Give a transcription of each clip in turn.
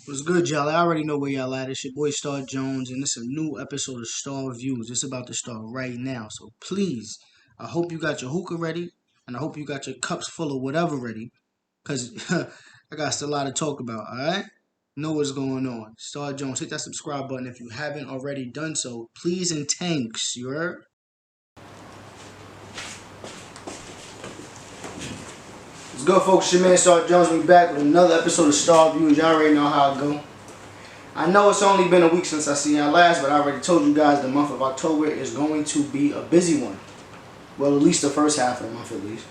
What's good, y'all? I already know where y'all at. It's your boy Star Jones, and it's a new episode of Star Views. It's about to start right now. So please, I hope you got your hookah ready, and I hope you got your cups full of whatever ready, because I got a lot to talk about, alright? Know what's going on. Star Jones, hit that subscribe button if you haven't already done so. Please and thanks, you heard? What's good, folks? It's your man Star Jones. We back with another episode of Star Views. Y'all already know how it go. I know it's only been a week since I seen y'all last, but I already told you guys the month of October is going to be a busy one. Well, at least the first half of the month, at least.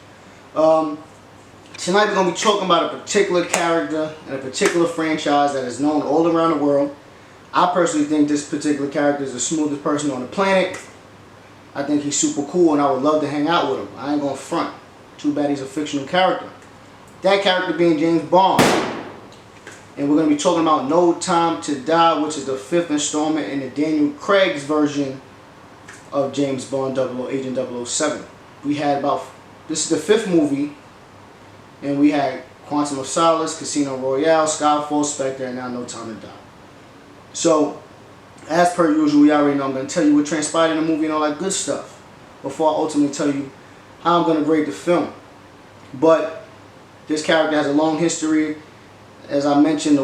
Tonight we're going to be talking about a particular character and a particular franchise that is known all around the world. I personally think this particular character is the smoothest person on the planet. I think he's super cool and I would love to hang out with him. I ain't going to front. Too bad he's a fictional character. That character being James Bond. And we're going to be talking about No Time to Die, which is the 5th installment in the Daniel Craig's version of James Bond Agent 007. We had about, this is the 5th movie, and we had Quantum of Solace, Casino Royale, Skyfall, Spectre, and now No Time to Die. So, as per usual, you already know I'm going to tell you what transpired in the movie and all that good stuff before I ultimately tell you how I'm going to grade the film. But this character has a long history. As I mentioned,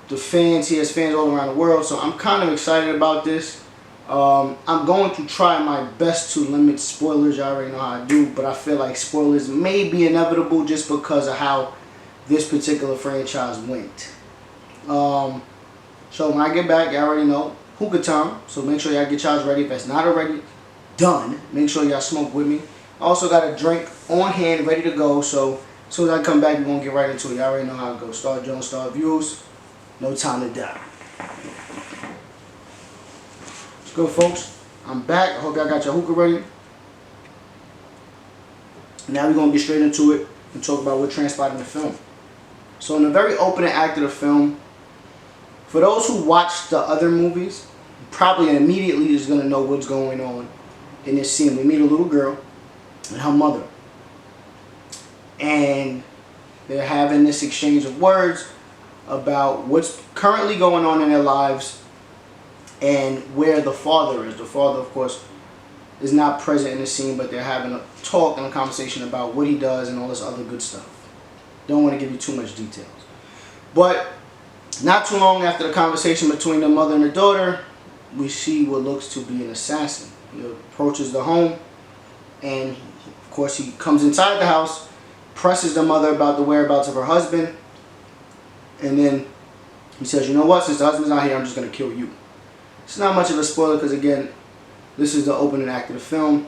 the fans, he has fans all around the world, so I'm kind of excited about this. I'm going to try my best to limit spoilers. You already know how I do, but I feel like spoilers may be inevitable just because of how this particular franchise went. So when I get back, you already know, hookah time, so make sure y'all get y'all ready. If that's not already done, make sure y'all smoke with me. I also got a drink on hand, ready to go, so as soon as I come back, we're going to get right into it. You already know how it goes. Star Jones, Star Views. No time to die. Let's go, folks. I'm back. I hope y'all got your hookah ready. Now we're going to get straight into it and talk about what transpired in the film. So in the very opening act of the film, for those who watched the other movies, probably immediately is going to know what's going on in this scene. We meet a little girl and her mother. And they're having this exchange of words about what's currently going on in their lives and where the father is. The father, of course, is not present in the scene, but they're having a talk and a conversation about what he does and all this other good stuff. Don't want to give you too much details. But not too long after the conversation between the mother and the daughter, we see what looks to be an assassin. He approaches the home, and of course he comes inside the house, presses the mother about the whereabouts of her husband, and then he says, you know what, since the husband's not here, I'm just going to kill you. It's not much of a spoiler because, again, this is the opening act of the film,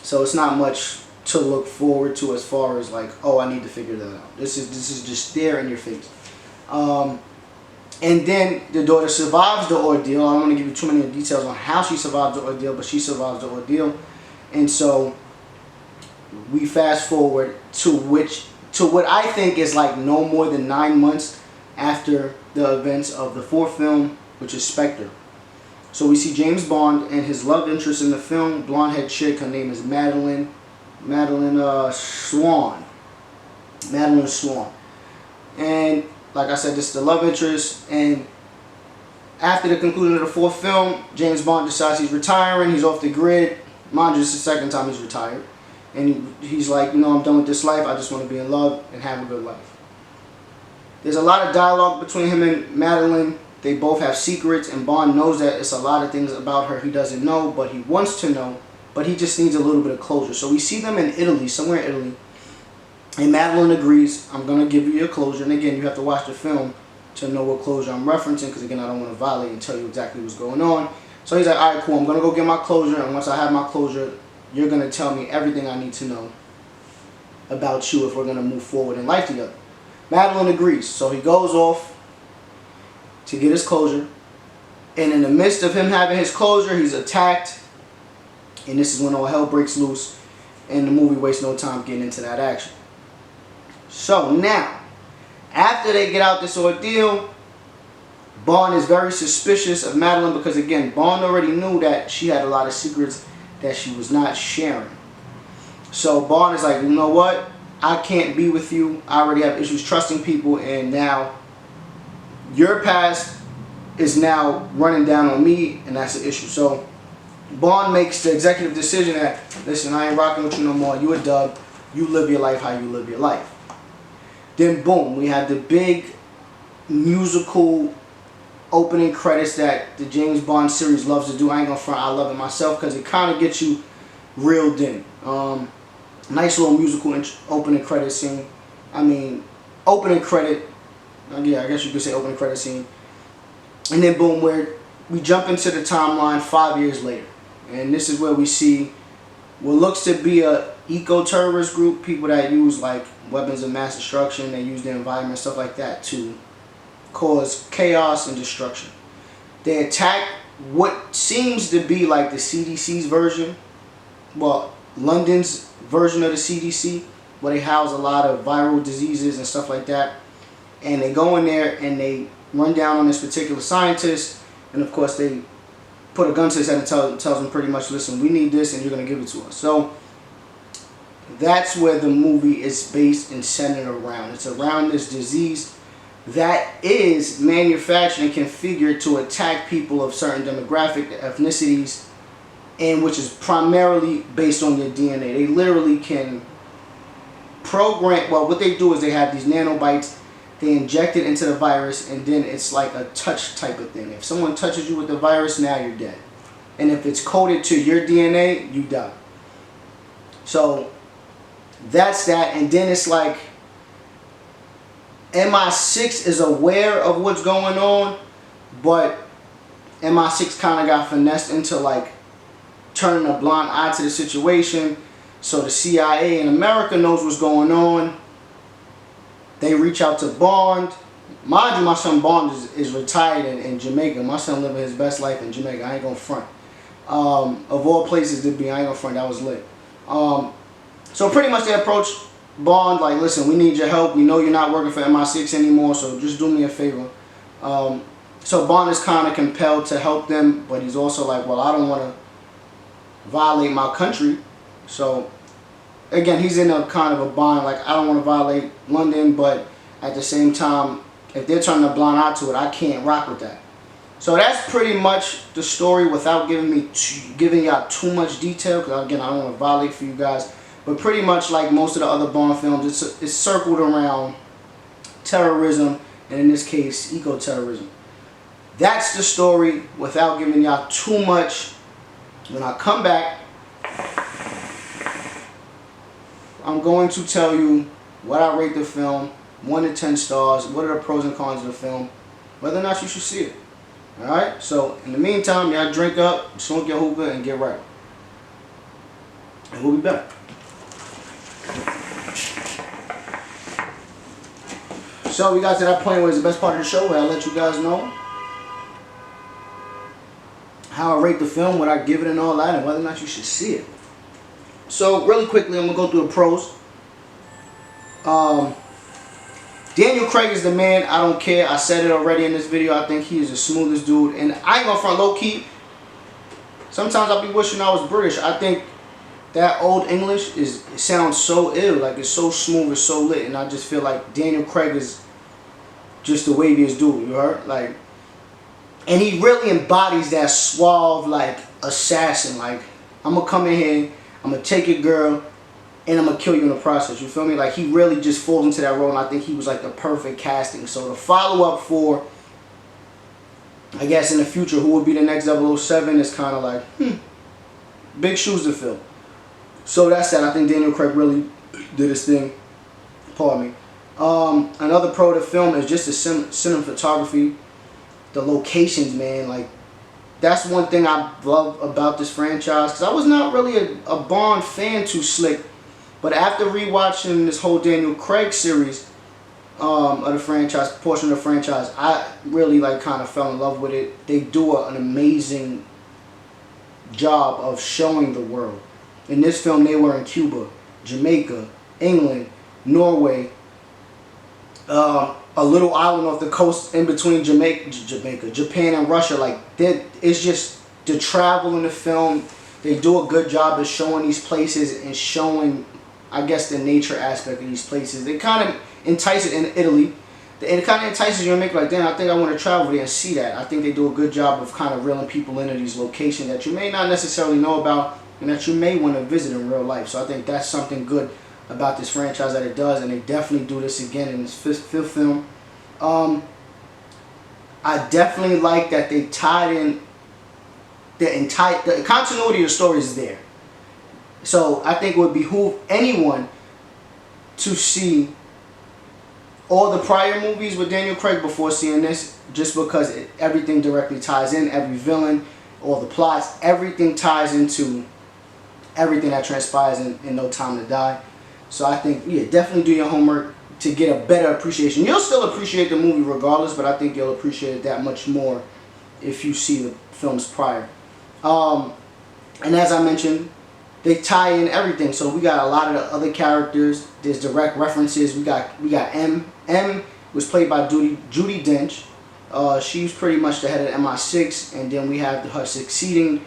so it's not much to look forward to as far as like, oh, I need to figure that out. This is just there in your face. And then the daughter survives the ordeal. I don't want to give you too many details on how she survives the ordeal, but she survives the ordeal. And so we fast forward to what I think is like no more than 9 months after the events of the 4th film, which is Spectre. So we see James Bond and his love interest in the film, blonde-haired chick. Her name is Madeline Swan. Madeline Swan. And like I said, this is the love interest. And after the conclusion of the 4th film, James Bond decides he's retiring. He's off the grid. Mind you, this is the 2nd time he's retired. And he's like, you know, I'm done with this life. I just want to be in love and have a good life. There's a lot of dialogue between him and Madeline. They both have secrets, and Bond knows that it's a lot of things about her he doesn't know, but he wants to know, but he just needs a little bit of closure. So we see them in Italy, somewhere in Italy, and Madeline agrees, I'm going to give you your closure. And again, you have to watch the film to know what closure I'm referencing, because again, I don't want to violate and tell you exactly what's going on. So he's like, all right, cool, I'm going to go get my closure, and once I have my closure, you're going to tell me everything I need to know about you if we're going to move forward in life together. Madeline agrees. So he goes off to get his closure. And in the midst of him having his closure, he's attacked. And this is when all hell breaks loose. And the movie wastes no time getting into that action. So now, after they get out this ordeal, Bond is very suspicious of Madeline because, again, Bond already knew that she had a lot of secrets that she was not sharing. So Bond is like, you know what? I can't be with you. I already have issues trusting people, and now your past is now running down on me, and that's an issue. So Bond makes the executive decision that, listen, I ain't rocking with you no more. You a dub. You live your life how you live your life. Then boom, we have the big musical opening credits that the James Bond series loves to do. I ain't gonna front, I love it myself because it kind of gets you reeled in. Nice little musical opening credit scene. I mean, opening credit. Yeah, I guess you could say opening credit scene. And then boom, where we jump into the timeline 5 years later, and this is where we see what looks to be a eco-terrorist group, people that use like weapons of mass destruction. They use the environment, stuff like that, to cause chaos and destruction. They attack what seems to be like the CDC's version, well, London's version of the CDC, where they house a lot of viral diseases and stuff like that. And they go in there and they run down on this particular scientist, and of course they put a gun to his head and tells him pretty much, listen, we need this and you're going to give it to us. So that's where the movie is based and centered around. It's around this disease that is manufactured and configured to attack people of certain demographic ethnicities, and which is primarily based on your DNA. They literally can program, well, what they do is they have these nanobites, they inject it into the virus, and then it's like a touch type of thing. If someone touches you with the virus, now you're dead. And if it's coded to your DNA, you die. So that's that. And then it's like MI6 is aware of what's going on, but MI6 kind of got finessed into like turning a blind eye to the situation. So the CIA in America knows what's going on. They reach out to Bond. Mind you, my son Bond is retired in Jamaica. My son living his best life in Jamaica. I ain't gonna front. Of all places to be, I ain't gonna front. That was lit. So pretty much they approach Bond like, listen, we need your help. We know you're not working for MI6 anymore, so just do me a favor. So Bond is kind of compelled to help them, but he's also like, well, I don't want to violate my country. So again, he's in a kind of a bind, like, I don't want to violate London, but at the same time, if they're turning a blind eye to it, I can't rock with that. So that's pretty much the story without giving y'all too much detail, because again, I don't want to violate for you guys. But pretty much like most of the other Bond films, it's circled around terrorism, and in this case, eco-terrorism. That's the story without giving y'all too much. When I come back, I'm going to tell you what I rate the film, 1 to 10 stars, what are the pros and cons of the film, whether or not you should see it. Alright, so in the meantime, y'all drink up, smoke your hookah, and get right. And we'll be back. So we got to that point where it's the best part of the show, where I let you guys know how I rate the film, what I give it and all that, and whether or not you should see it. So really quickly, I'm going to go through the pros. Daniel Craig is the man. I don't care. I said it already in this video. I think he is the smoothest dude. And I ain't going to front low-key. Sometimes I'll be wishing I was British. I think that old English it sounds so ill. Like, it's so smooth, it's so lit. And I just feel like Daniel Craig is just the waviest dude, you heard? Like, and he really embodies that suave, like, assassin. Like, I'm going to come in here, I'm going to take your girl, and I'm going to kill you in the process. You feel me? Like, he really just falls into that role, and I think he was, like, the perfect casting. So the follow-up for, I guess, in the future, who would be the next 007 is kind of like, big shoes to fill. So that's that. I think Daniel Craig really did his thing. Pardon me. Another pro of the film is just the cinematography. The locations, man. Like, that's one thing I love about this franchise, because I was not really a Bond fan too slick, but after rewatching this whole Daniel Craig series of the franchise, portion of the franchise, I really like kind of fell in love with it. They do an amazing job of showing the world. In this film, they were in Cuba, Jamaica, England, Norway, a little island off the coast in between Jamaica, Japan, and Russia. Like, it's just the travel in the film. They do a good job of showing these places and showing, I guess, the nature aspect of these places. They kind of entice it in Italy. it kind of entices you and make like, damn, I think I want to travel there and see that. I think they do a good job of kind of reeling people into these locations that you may not necessarily know about and that you may want to visit in real life. So I think that's something good about this franchise that it does, and they definitely do this again in this fifth film. I definitely like that they tied in the continuity of the story is there. So I think it would behoove anyone to see all the prior movies with Daniel Craig before seeing this, just because everything directly ties in. Every villain, all the plots, everything ties into everything that transpires in No Time to Die. So I think, yeah, definitely do your homework to get a better appreciation. You'll still appreciate the movie regardless, but I think you'll appreciate it that much more if you see the films prior. And as I mentioned, they tie in everything. So we got a lot of the other characters. There's direct references. We got M. M was played by Judi Dench. She was pretty much the head of MI6, and then we have her succeeding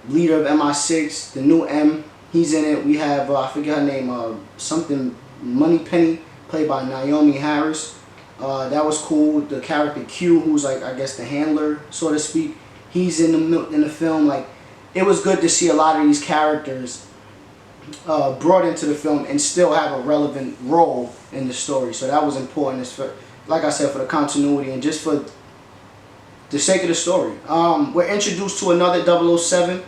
leader of MI6, the new M. He's in it. We have I forget her name, something Moneypenny, played by Naomi Harris. That was cool. The character Q, who's like, I guess, the handler, so to speak. He's in the film. Like, it was good to see a lot of these characters brought into the film and still have a relevant role in the story. So that was important. It's for, like I said, for the continuity and just for the sake of the story. We're introduced to another 007.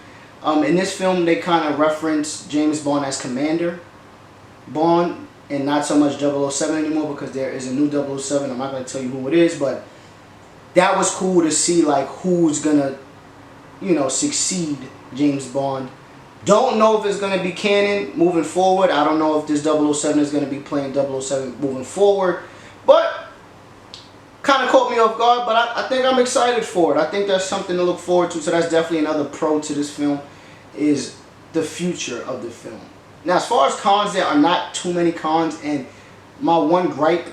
In this film, they kind of reference James Bond as Commander Bond and not so much 007 anymore, because there is a new 007. I'm not going to tell you who it is, but that was cool to see, like, who's going to, you know, succeed James Bond. Don't know if it's going to be canon moving forward. I don't know if this 007 is going to be playing 007 moving forward. But kind of caught me off guard, but I think I'm excited for it. I think that's something to look forward to. So that's definitely another pro to this film, is the future of the film. Now, as far as cons, there are not too many cons, and my one gripe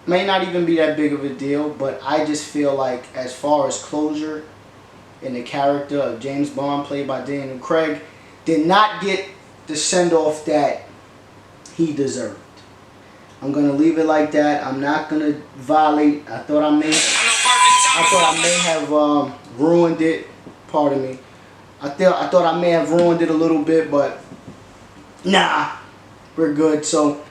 may not even be that big of a deal, but I just feel like as far as closure in the character of James Bond, played by Daniel Craig, did not get the send-off that he deserved. I'm going to leave it like that. I'm not going to violate. I thought I may have ruined it. Pardon me. I thought I may have ruined it a little bit, but nah, we're good. So,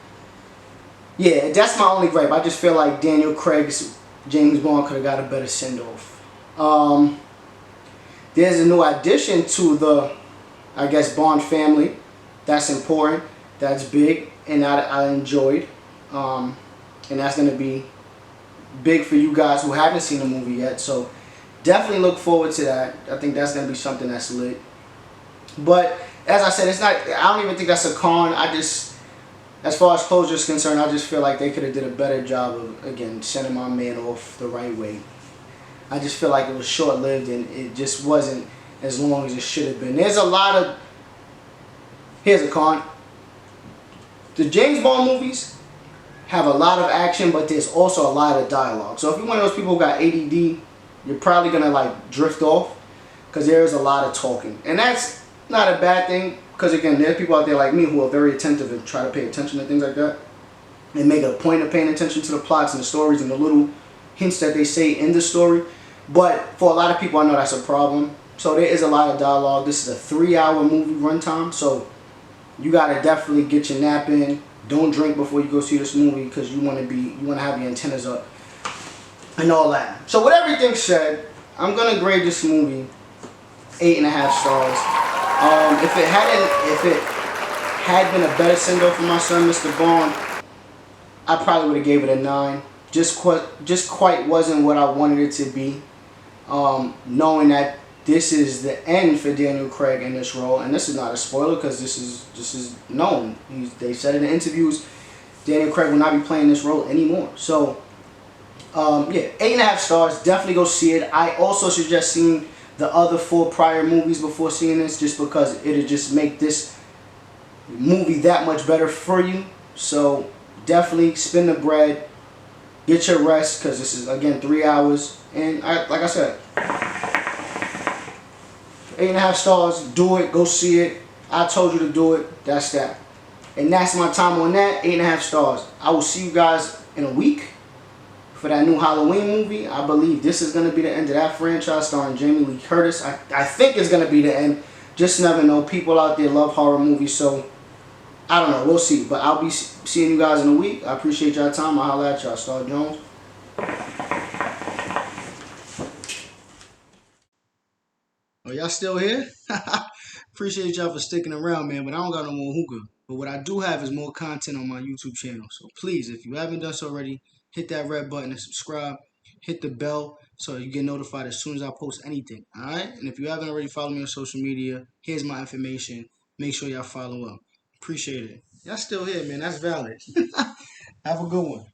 yeah, that's my only gripe. I just feel like Daniel Craig's James Bond could have got a better send-off. There's a new addition to the, I guess, Bond family. That's important. That's big, and I enjoyed. And that's going to be big for you guys who haven't seen the movie yet. So definitely look forward to that. I think that's going to be something that's lit. But as I said, it's not, I don't even think that's a con. I just, as far as closure is concerned, I just feel like they could have did a better job of, again, sending my man off the right way. I just feel like it was short-lived and it just wasn't as long as it should have been. There's a lot of, here's a con. The James Bond movies have a lot of action, but there's also a lot of dialogue. So if you're one of those people who got ADD, you're probably going to like drift off, because there's a lot of talking. And that's not a bad thing, because again, there's people out there like me who are very attentive and try to pay attention to things like that. And make a point of paying attention to the plots and the stories and the little hints that they say in the story. But for a lot of people, I know that's a problem. So there is a lot of dialogue. This is a 3-hour movie runtime, so you got to definitely get your nap in. Don't drink before you go see this movie, because you want to have your antennas up and all that. So with everything said, I'm gonna grade this movie 8.5 stars. If it had been a better send-off for my son, Mr. Bond, I probably would have gave it a 9. Just quite wasn't what I wanted it to be. Knowing that this is the end for Daniel Craig in this role, and this is not a spoiler because this is known. They said in the interviews, Daniel Craig will not be playing this role anymore. So, yeah, 8.5 stars. Definitely go see it. I also suggest seeing the other 4 prior movies before seeing this, just because it'll just make this movie that much better for you. So definitely spend the bread, get your rest, because this is, again, 3 hours. And like I said, 8.5 stars. Do it. Go see it. I told you to do it. That's that. And that's my time on that. 8.5 stars. I will see you guys in a week. for that new Halloween movie. I believe this is going to be the end of that franchise starring Jamie Lee Curtis. I think it's going to be the end. Just never know. People out there love horror movies, so I don't know. We'll see. But I'll be seeing you guys in a week. I appreciate y'all time. I'll holler at y'all. Star Jones. Oh, y'all still here? Appreciate y'all for sticking around, man. But I don't got no more hookah. But what I do have is more content on my YouTube channel. So please, if you haven't done so already, hit that red button and subscribe. Hit the bell so you get notified as soon as I post anything. Alright? And if you haven't already followed me on social media, here's my information. Make sure y'all follow up. Appreciate it. Y'all still here, man. That's valid. Have a good one.